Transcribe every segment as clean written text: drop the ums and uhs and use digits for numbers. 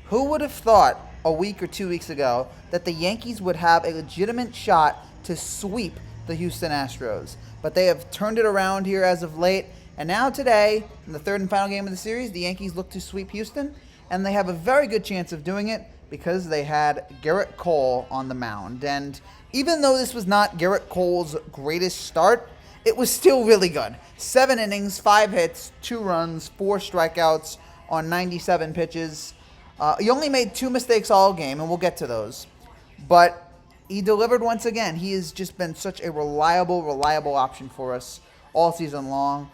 Who would have thought a week or 2 weeks ago that the Yankees would have a legitimate shot to sweep the Houston Astros? But they have turned it around here as of late. And now today, in the third and final game of the series, the Yankees look to sweep Houston. And they have a very good chance of doing it because they had Gerrit Cole on the mound. And even though this was not Gerrit Cole's greatest start, it was still really good. 7 innings, 5 hits, 2 runs, 4 strikeouts on 97 pitches. He only made 2 mistakes all game, and we'll get to those. But he delivered once again. He has just been such a reliable option for us all season long.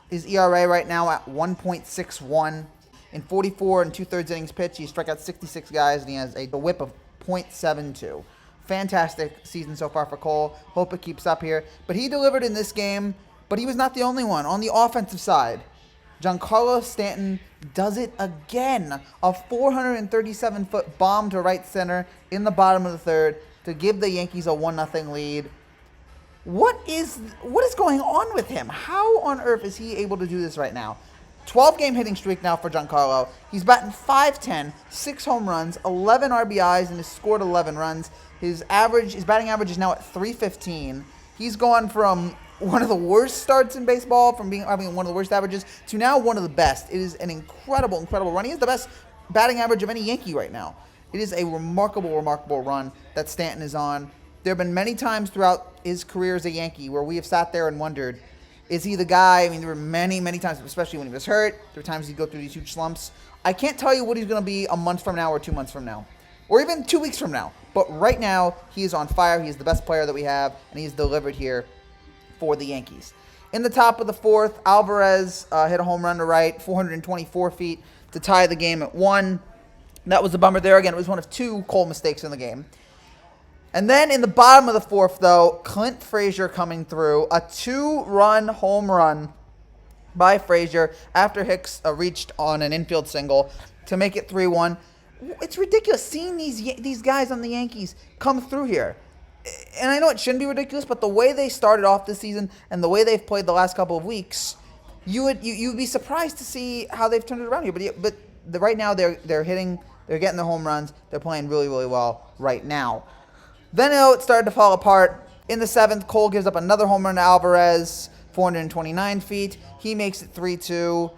His ERA right now at 1.61. In 44 and 2/3 innings pitched, he struck out 66 guys, and he has a whip of .72. Fantastic season so far for Cole. Hope it keeps up here. But he delivered in this game, but he was not the only one. On the offensive side, Giancarlo Stanton does it again. A 437-foot bomb to right center in the bottom of the third to give the Yankees a 1-0 lead. What is going on with him? How on earth is he able to do this right now? 12-game hitting streak now for Giancarlo. He's batting .510, 6 home runs, 11 RBIs, and has scored 11 runs. His batting average is now at .315. He's gone from one of the worst starts in baseball, from having one of the worst averages, to now one of the best. It is an incredible run. He has the best batting average of any Yankee right now. It is a remarkable run that Stanton is on. There have been many times throughout his career as a Yankee where we have sat there and wondered, is he the guy? I mean, there were many times, especially when he was hurt. There were times he'd go through these huge slumps. I can't tell you what he's going to be a month from now or 2 months from now, or even 2 weeks from now. But right now, he is on fire. He is the best player that we have, and he's delivered here for the Yankees. In the top of the fourth, Alvarez hit a home run to right, 424 feet to tie the game at 1. That was a bummer there. Again, it was one of 2 Cole mistakes in the game. And then in the bottom of the fourth, though, Clint Frazier coming through. A 2-run home run by Frazier after Hicks reached on an infield single to make it 3-1. It's ridiculous seeing these guys on the Yankees come through here. And I know it shouldn't be ridiculous, but the way they started off this season and the way they've played the last couple of weeks, you'd be surprised to see how they've turned it around here. But right now they're hitting, they're getting the home runs, they're playing really well right now. Then it started to fall apart. In the 7th, Cole gives up another home run to Alvarez, 429 feet. He makes it 3-2.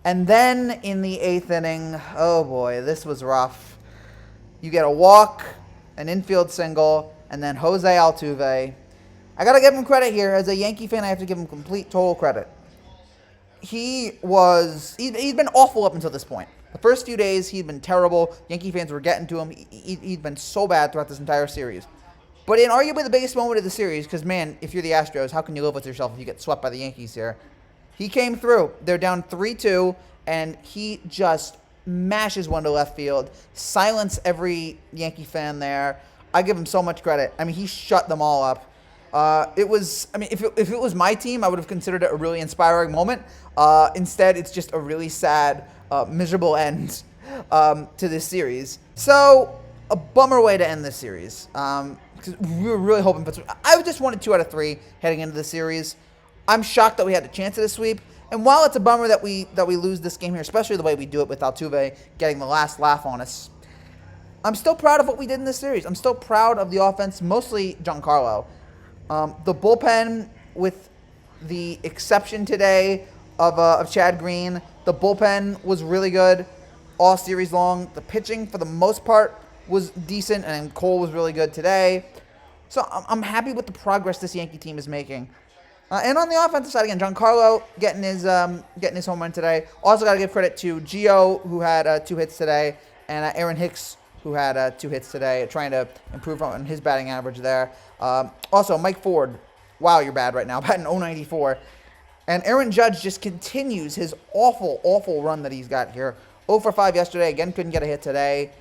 And then in the 8th inning, oh boy, this was rough. You get a walk, an infield single, and then Jose Altuve. I got to give him credit here. As a Yankee fan, I have to give him complete, total credit. He'd been awful up until this point. The first few days, he'd been terrible. Yankee fans were getting to him. He'd been so bad throughout this entire series. But in arguably the biggest moment of the series, because, man, if you're the Astros, how can you live with yourself if you get swept by the Yankees here? He came through. They're down 3-2, and he just mashes one to left field, silence every Yankee fan there. I give him so much credit. I mean, he shut them all up. If it was my team, I would have considered it a really inspiring moment. Instead, it's just a really sad, miserable end to this series. So, a bummer way to end this series. Because we were really hoping for. I just wanted 2 out of 3 heading into the series. I'm shocked that we had a chance at a sweep. And while it's a bummer that we lose this game here, especially the way we do it with Altuve getting the last laugh on us, I'm still proud of what we did in this series. I'm still proud of the offense, mostly Giancarlo. The bullpen, with the exception today of Chad Green, the bullpen was really good all series long. The pitching, for the most part, was decent, and Cole was really good today. So I'm happy with the progress this Yankee team is making. And on the offensive side, again, Giancarlo getting his home run today. Also got to give credit to Gio, who had 2 hits today, and Aaron Hicks, who had 2 hits today, trying to improve on his batting average there. Also, Mike Ford, wow, you're bad right now, batting .094. And Aaron Judge just continues his awful run that he's got here. 0 for 5 yesterday, again, couldn't get a hit today.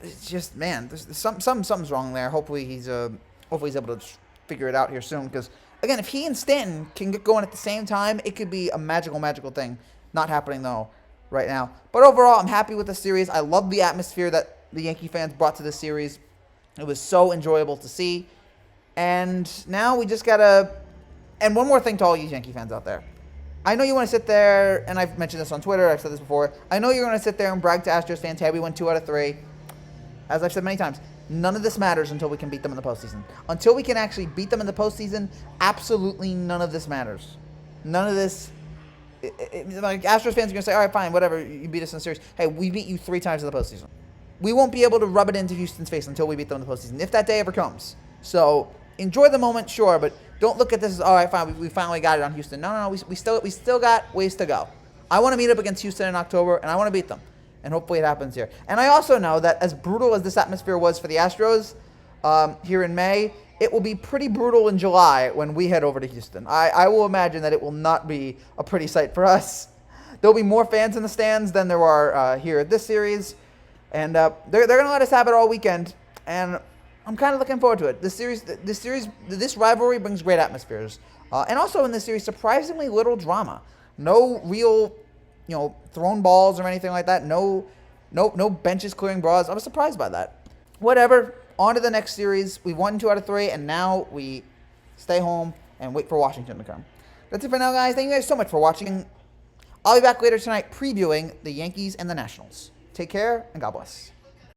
It's just, man, there's something's wrong there. Hopefully he's able to figure it out here soon, because, again, if he and Stanton can get going at the same time, it could be a magical thing. Not happening, though, right now. But overall, I'm happy with the series. I love the atmosphere that the Yankee fans brought to this series. It was so enjoyable to see. And now we just got to... And one more thing to all you Yankee fans out there. I know you want to sit there, and I've mentioned this on Twitter, I've said this before. I know you're going to sit there and brag to Astros fans, hey, we won 2 out of 3. As I've said many times, none of this matters until we can beat them in the postseason. Until we can actually beat them in the postseason, absolutely none of this matters. None of this. Like Astros fans are going to say, all right, fine, whatever, you beat us in the series. Hey, we beat you 3 times in the postseason. We won't be able to rub it into Houston's face until we beat them in the postseason, if that day ever comes. So enjoy the moment, sure, but don't look at this as, all right, fine, we finally got it on Houston. No, we still got ways to go. I want to meet up against Houston in October, and I want to beat them. And hopefully it happens here. And I also know that as brutal as this atmosphere was for the Astros here in May, it will be pretty brutal in July when we head over to Houston. I will imagine that it will not be a pretty sight for us. There'll be more fans in the stands than there are here at this series. And they're going to let us have it all weekend. And I'm kind of looking forward to it. This rivalry brings great atmospheres. And also in this series, surprisingly little drama. No real, thrown balls or anything like that. No benches clearing brawls. I was surprised by that. Whatever. On to the next series. We won 2 out of 3, and now we stay home and wait for Washington to come. That's it for now, guys. Thank you guys so much for watching. I'll be back later tonight previewing the Yankees and the Nationals. Take care, and God bless.